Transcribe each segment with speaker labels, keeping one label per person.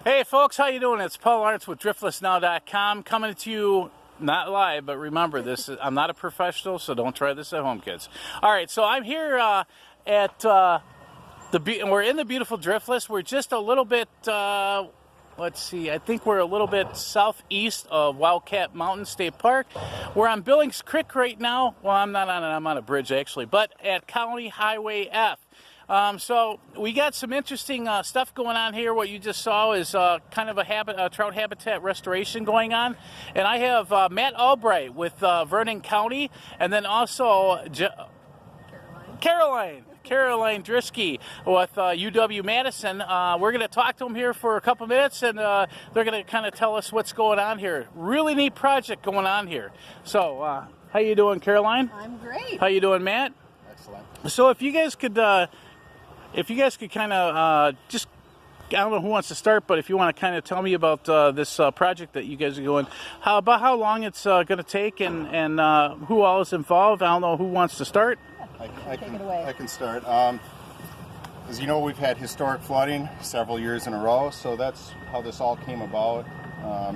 Speaker 1: Hey folks, how you doing? It's Paul Arntz with DriftlessNow.com coming to you not live, but remember this is, I'm not a professional, so don't try this at home, kids. All right, so I'm here we're in the beautiful Driftless. We're just a little bit let's see, I think we're a little bit southeast of WIldcat Mountain State Park. We're on Billings Creek right now. Well, I'm not on it, I'm on a bridge actually, but at County Hwy F. So we got some interesting stuff going on here. What you just saw is kind of a trout habitat restoration going on. And I have Matt Albright with Vernon County, and then also Caroline Druschke with UW Madison. We're going to talk to them here for a couple minutes, and they're going to kind of tell us what's going on here. Really neat project going on here. So how you doing, Caroline?
Speaker 2: I'm great.
Speaker 1: How you doing, Matt?
Speaker 3: Excellent.
Speaker 1: So if you guys could kind of just, I don't know who wants to start, but if you want to kind of tell me about this project that you guys are going, about how long it's going to take and who all is involved. I don't know who wants to start.
Speaker 3: I can start. As you know, we've had historic flooding several years in a row, so that's how this all came about.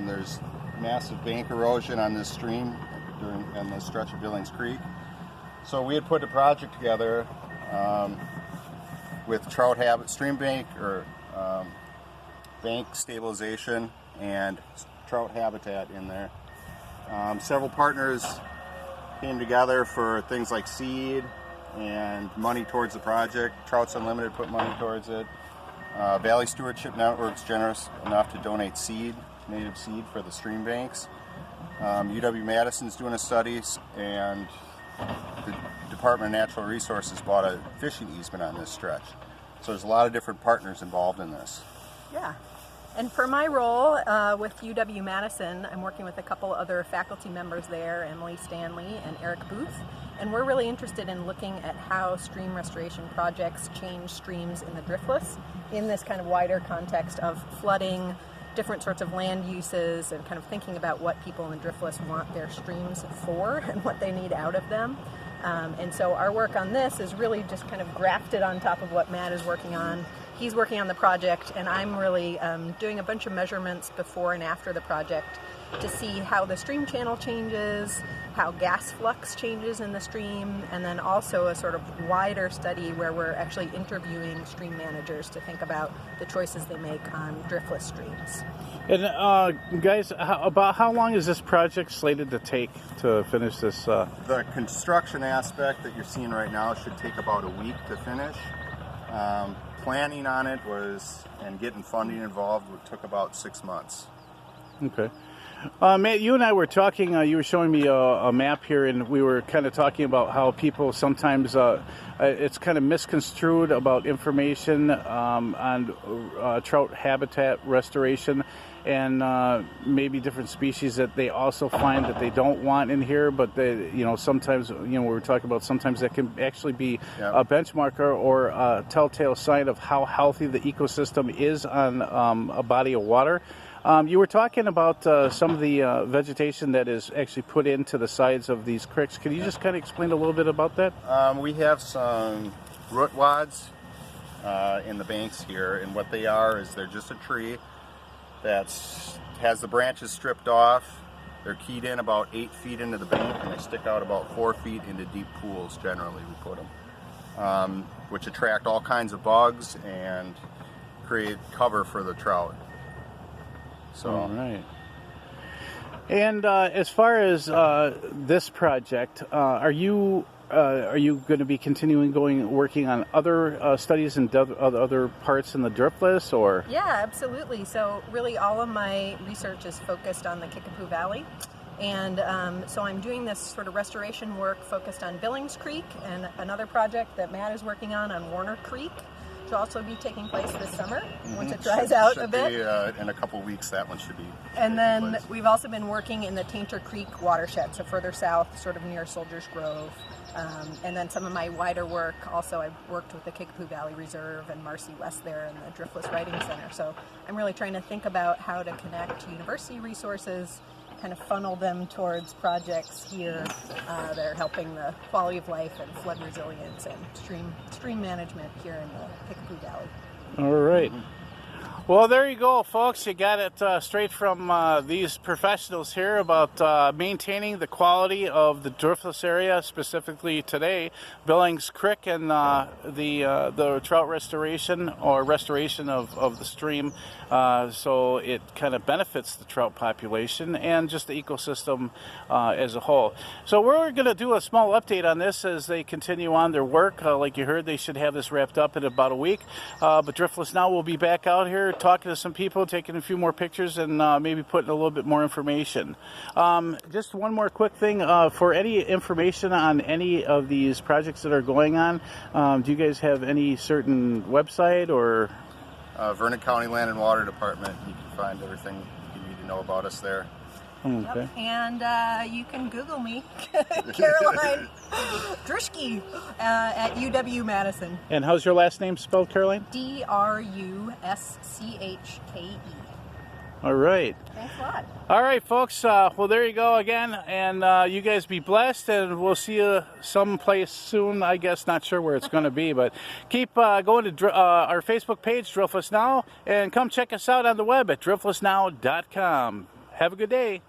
Speaker 3: There's massive bank erosion on this stream on this stretch of Billings Creek. So we had put a project together with trout stream bank or bank stabilization and trout habitat in there. Several partners came together for things like seed and money towards the project. Trouts Unlimited put money towards it. Valley Stewardship Network's generous enough to donate seed, native seed for the stream banks. UW Madison's doing a study, and the Department of Natural Resources bought a fishing easement on this stretch. So there's a lot of different partners involved in this.
Speaker 2: Yeah. And for my role with UW Madison, I'm working with a couple other faculty members there, Emily Stanley and Eric Booth. And we're really interested in looking at how stream restoration projects change streams in the Driftless in this kind of wider context of flooding, different sorts of land uses, and kind of thinking about what people in the Driftless want their streams for and what they need out of them. And so our work on this is really just kind of grafted on top of what Matt is working on. He's working on the project, and I'm really doing a bunch of measurements before and after the project to see how the stream channel changes, how gas flux changes in the stream, and then also a sort of wider study where we're actually interviewing stream managers to think about the choices they make on driftless streams.
Speaker 1: And guys, about how long is this project slated to take to finish this?
Speaker 3: The construction aspect that you're seeing right now should take about a week to finish. Planning on it and getting funding involved took about 6 months.
Speaker 1: Okay. Matt, you and I were talking, you were showing me a map here, and we were kind of talking about how people sometimes, it's kind of misconstrued about information on trout habitat restoration and maybe different species that they also find that they don't want in here, but they, sometimes, we were talking about sometimes that can actually be a benchmarker or a telltale sign of how healthy the ecosystem is on a body of water. You were talking about some of the vegetation that is actually put into the sides of these creeks. Can you just kind of explain a little bit about that?
Speaker 3: We have some root wads in the banks here, and what they are is they're just a tree that has the branches stripped off. They're keyed in about 8 feet into the bank, and they stick out about 4 feet into deep pools, generally we put them, which attract all kinds of bugs and create cover for the trout. So.
Speaker 1: All right. And as far as this project, are you going to be working on other studies in other parts in the Driftless, or?
Speaker 2: Yeah, absolutely. So really all of my research is focused on the Kickapoo Valley. And so I'm doing this sort of restoration work focused on Billings Creek, and another project that Matt is working on Warner Creek. Will also be taking place this summer once it dries out a bit.
Speaker 3: In a couple weeks, that one should be.
Speaker 2: And then we've also been working in the Tainter Creek watershed, so further south, sort of near Soldiers Grove. And then some of my wider work, also I've worked with the Kickapoo Valley Reserve and Marcy West there in the Driftless Writing Center. So I'm really trying to think about how to connect university resources, kind of funnel them towards projects here that are helping the quality of life and flood resilience and stream management here in the Kickapoo Valley.
Speaker 1: All right. Well, there you go, folks. You got it straight from these professionals here about maintaining the quality of the Driftless area, specifically today, Billings Creek and the trout restoration or restoration of the stream, so it kind of benefits the trout population and just the ecosystem as a whole. So we're going to do a small update on this as they continue on their work. Like you heard, they should have this wrapped up in about a week. But Driftless Now will be back out here talking to some people, taking a few more pictures, and maybe putting a little bit more information. Just one more quick thing. For any information on any of these projects that are going on, do you guys have any certain website or?
Speaker 3: Vernon County Land and Water Department. You can find everything you need to know about us there.
Speaker 1: Okay.
Speaker 2: Yep. And you can Google me, Caroline Druschke, at UW Madison.
Speaker 1: And how's your last name spelled, Caroline?
Speaker 2: Druschke.
Speaker 1: All right.
Speaker 2: Thanks a lot.
Speaker 1: All right, folks. Well, there you go again. And you guys be blessed, and we'll see you someplace soon. I guess, not sure where it's going to be, but keep going to our Facebook page, Driftless Now, and come check us out on the web at driftlessnow.com. Have a good day.